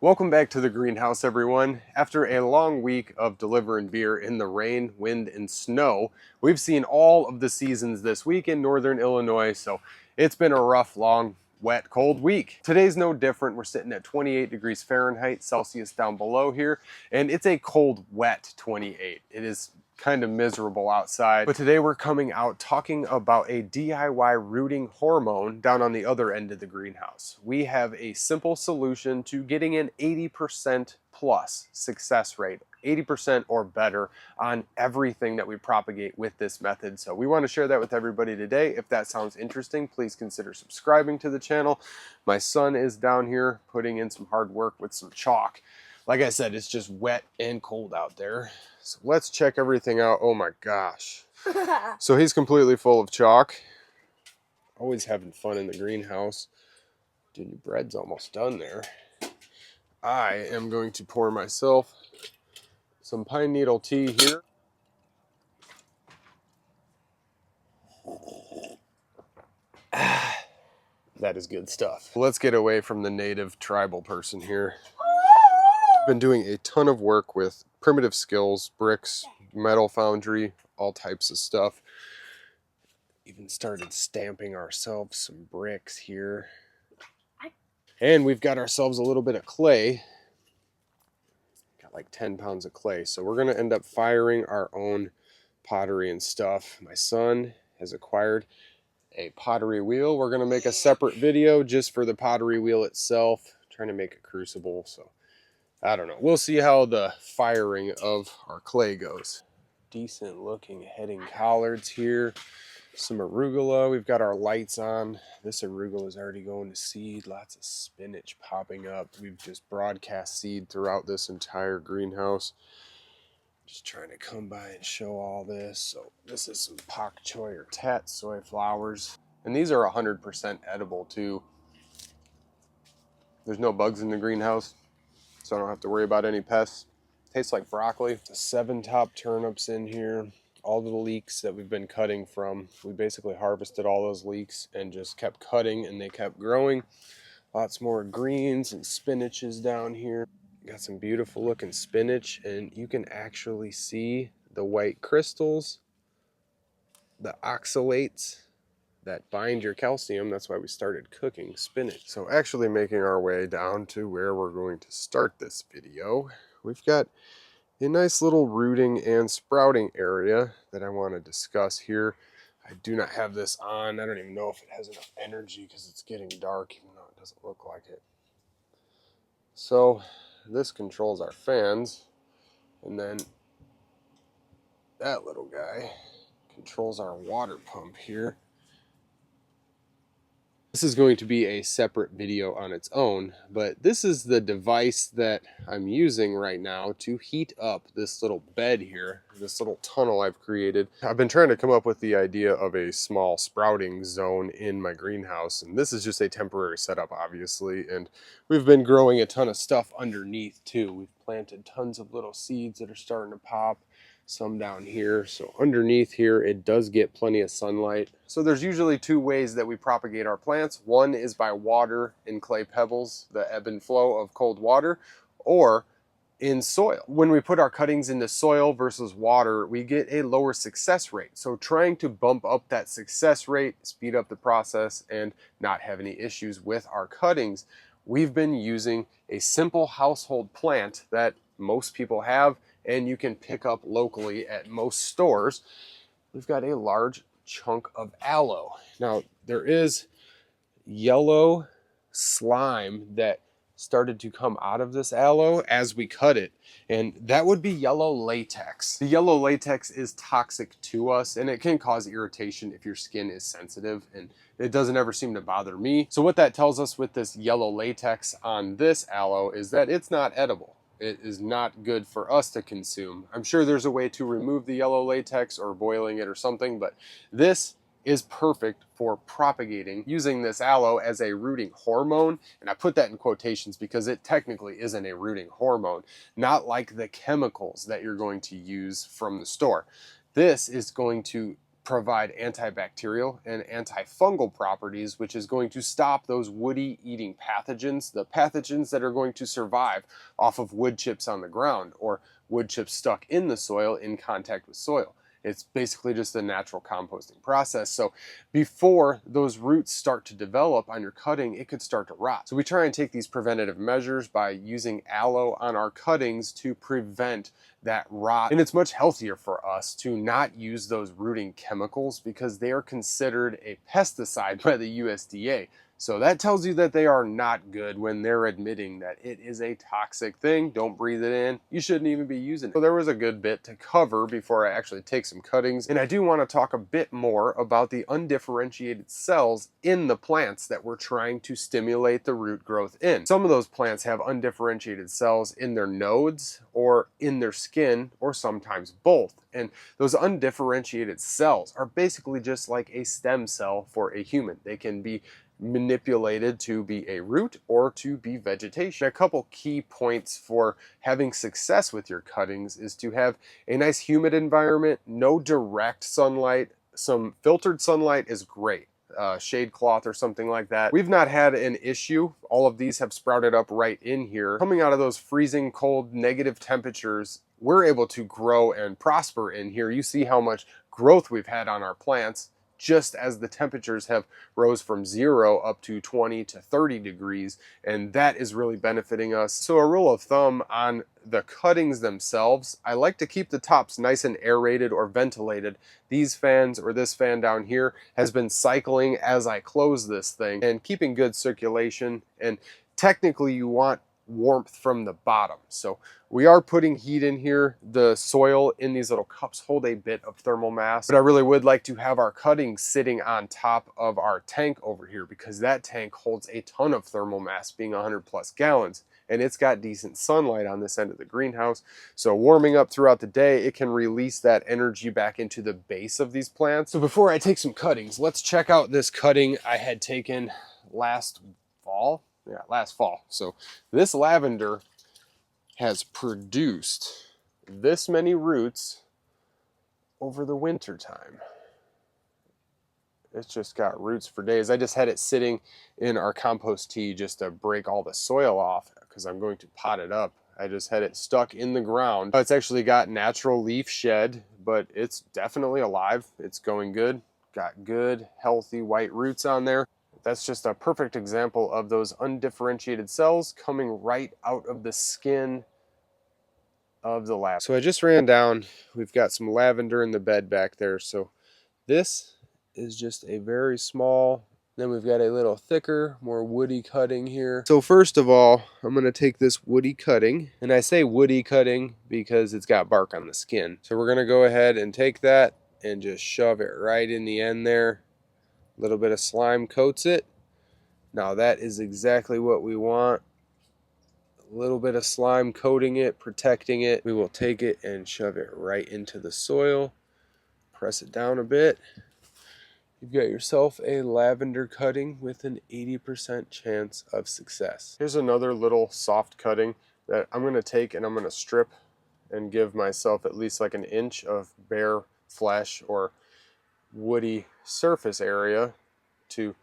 Welcome back to the greenhouse, everyone. After a long week of delivering beer in the rain, wind, and snow, we've seen all of the seasons this week in northern Illinois, so it's been a rough, long, wet, cold week. Today's no different. We're sitting at 28 degrees Fahrenheit, Celsius down below here, and it's a cold, wet 28. It is kind of miserable outside, but today we're coming out talking about a DIY rooting hormone down on the other end of the greenhouse. We have a simple solution to getting an 80% plus success rate, 80% or better on everything that we propagate with this method. So we want to share that with everybody today. If that sounds interesting, please consider subscribing to the channel. My son is down here putting in some hard work with some chalk. Like I said, it's just wet and cold out there. So let's check everything out. Oh my gosh. So he's completely full of chalk. Always having fun in the greenhouse. Dude, your bread's almost done there. I am going to pour myself some pine needle tea here. That is good stuff. Let's get away from the native tribal person here. Been doing a ton of work with primitive skills, bricks, metal foundry, all types of stuff. Even started stamping ourselves some bricks here. And we've got ourselves a little bit of clay. Got like 10 pounds of clay. So we're gonna end up firing our own pottery and stuff. My son has acquired a pottery wheel. We're gonna make a separate video just for the pottery wheel itself. Trying to make a crucible, so I don't know. We'll see how the firing of our clay goes. Decent looking heading collards here. Some arugula. We've got our lights on. This arugula is already going to seed. Lots of spinach popping up. We've just broadcast seed throughout this entire greenhouse. Just trying to come by and show all this. So this is some pak choi or tat soy flowers. And these are 100% edible too. There's no bugs in the greenhouse, so I don't have to worry about any pests. Tastes like broccoli. The 7 top turnips in here. All the leeks that we've been cutting from. We basically harvested all those leeks and just kept cutting and they kept growing. Lots more greens and spinaches down here. Got some beautiful looking spinach, and you can actually see the white crystals, the oxalates that bind your calcium. That's why we started cooking spinach. So actually making our way down to where we're going to start this video. We've got a nice little rooting and sprouting area that I want to discuss here. I do not have this on. I don't even know if it has enough energy because it's getting dark, even though it doesn't look like it. So this controls our fans, and then that little guy controls our water pump here. This is going to be a separate video on its own, but this is the device that I'm using right now to heat up this little bed here, this little tunnel I've created. I've been trying to come up with the idea of a small sprouting zone in my greenhouse, and this is just a temporary setup, obviously, and we've been growing a ton of stuff underneath too. We've planted tons of little seeds that are starting to pop. Some down here. So underneath here, it does get plenty of sunlight. So there's usually 2 ways that we propagate our plants. One is by water in clay pebbles, the ebb and flow of cold water, or in soil. When we put our cuttings into soil versus water, we get a lower success rate. So trying to bump up that success rate, speed up the process, and not have any issues with our cuttings, we've been using a simple household plant that most people have and you can pick up locally at most stores. We've got a large chunk of aloe. Now, there is yellow slime that started to come out of this aloe as we cut it, and that would be yellow latex. The yellow latex is toxic to us, and it can cause irritation if your skin is sensitive, and it doesn't ever seem to bother me. So what that tells us with this yellow latex on this aloe is that it's not edible. It is not good for us to consume. I'm sure there's a way to remove the yellow latex or boiling it or something, but this is perfect for propagating using this aloe as a rooting hormone. And I put that in quotations because it technically isn't a rooting hormone, not like the chemicals that you're going to use from the store. This is going to provide antibacterial and antifungal properties, which is going to stop those woody eating pathogens, the pathogens that are going to survive off of wood chips on the ground or wood chips stuck in the soil in contact with soil. It's basically just a natural composting process. So before those roots start to develop on your cutting, it could start to rot. So we try and take these preventative measures by using aloe on our cuttings to prevent that rot. And it's much healthier for us to not use those rooting chemicals because they are considered a pesticide by the USDA. So that tells you that they are not good when they're admitting that it is a toxic thing. Don't breathe it in. You shouldn't even be using it. So there was a good bit to cover before I actually take some cuttings. And I do want to talk a bit more about the undifferentiated cells in the plants that we're trying to stimulate the root growth in. Some of those plants have undifferentiated cells in their nodes or in their skin, or sometimes both. And those undifferentiated cells are basically just like a stem cell for a human. They can be manipulated to be a root or to be vegetation. A couple key points for having success with your cuttings is to have a nice humid environment, no direct sunlight. Some filtered sunlight is great. Shade cloth or something like that. We've not had an issue. All of these have sprouted up right in here. Coming out of those freezing cold negative temperatures, we're able to grow and prosper in here. You see how much growth we've had on our plants just as the temperatures have rose from 0 up to 20 to 30 degrees, and that is really benefiting us. So a rule of thumb on the cuttings themselves, I like to keep the tops nice and aerated or ventilated. These fans, or this fan down here, has been cycling as I close this thing and keeping good circulation. And technically you want warmth from the bottom. So we are putting heat in here. The soil in these little cups hold a bit of thermal mass, but I really would like to have our cuttings sitting on top of our tank over here because that tank holds a ton of thermal mass, being 100 plus gallons. And it's got decent sunlight on this end of the greenhouse. So warming up throughout the day, it can release that energy back into the base of these plants. So before I take some cuttings, let's check out this cutting I had taken last fall. Yeah, last fall. So this lavender has produced this many roots over the winter time. It's just got roots for days. I just had it sitting in our compost tea just to break all the soil off because I'm going to pot it up. I just had it stuck in the ground. It's actually got natural leaf shed, but it's definitely alive. It's going good. Got good, healthy white roots on there. That's just a perfect example of those undifferentiated cells coming right out of the skin of the lavender. So I just ran down. We've got some lavender in the bed back there. So this is just a very small, then we've got a little thicker, more woody cutting here. So first of all, I'm going to take this woody cutting, and I say woody cutting because it's got bark on the skin. So we're going to go ahead and take that and just shove it right in the end there. A little bit of slime coats it. Now that is exactly what we want. A little bit of slime coating it, protecting it. We will take it and shove it right into the soil. Press it down a bit. You've got yourself a lavender cutting with an 80% chance of success. Here's another little soft cutting that I'm going to take and I'm going to strip and give myself at least like an inch of bare flesh or woody surface area to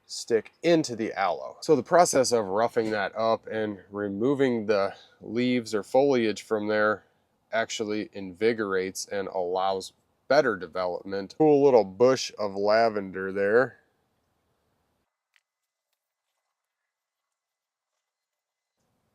stick into the aloe. So the process of roughing that up and removing the leaves or foliage from there actually invigorates and allows better development. Cool little bush of lavender there.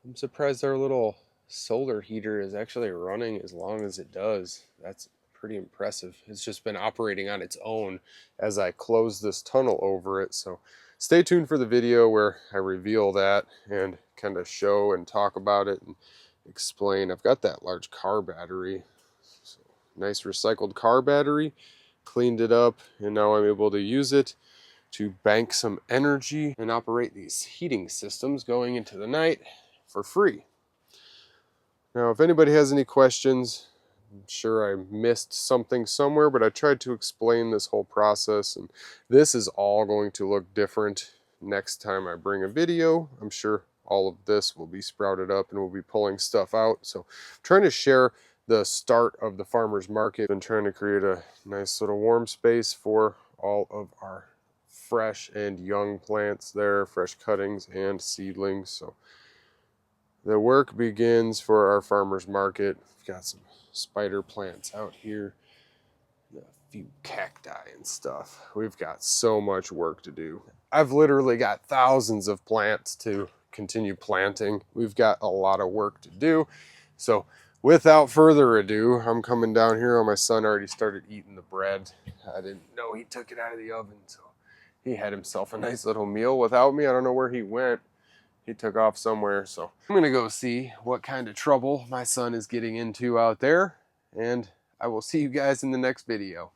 I'm surprised our little solar heater is actually running as long as it does. That's pretty impressive. It's just been operating on its own as I close this tunnel over it. So stay tuned for the video where I reveal that and kind of show and talk about it and explain. I've got that large car battery. So, nice recycled car battery. Cleaned it up and now I'm able to use it to bank some energy and operate these heating systems going into the night for free. Now, if anybody has any questions, I'm sure I missed something somewhere, but I tried to explain this whole process, and this is all going to look different next time I bring a video. I'm sure all of this will be sprouted up and we'll be pulling stuff out. So I'm trying to share the start of the farmer's market. Been trying to create a nice little warm space for all of our fresh and young plants there, fresh cuttings and seedlings. So the work begins for our farmer's market. We've got some spider plants out here, a few cacti and stuff. We've got so much work to do. I've literally got thousands of plants to continue planting. We've got a lot of work to do. So without further ado, I'm coming down here. My son already started eating the bread. I didn't know he took it out of the oven, so he had himself a nice little meal without me. I don't know where he went. He took off somewhere, so I'm gonna go see what kind of trouble my son is getting into out there, and I will see you guys in the next video.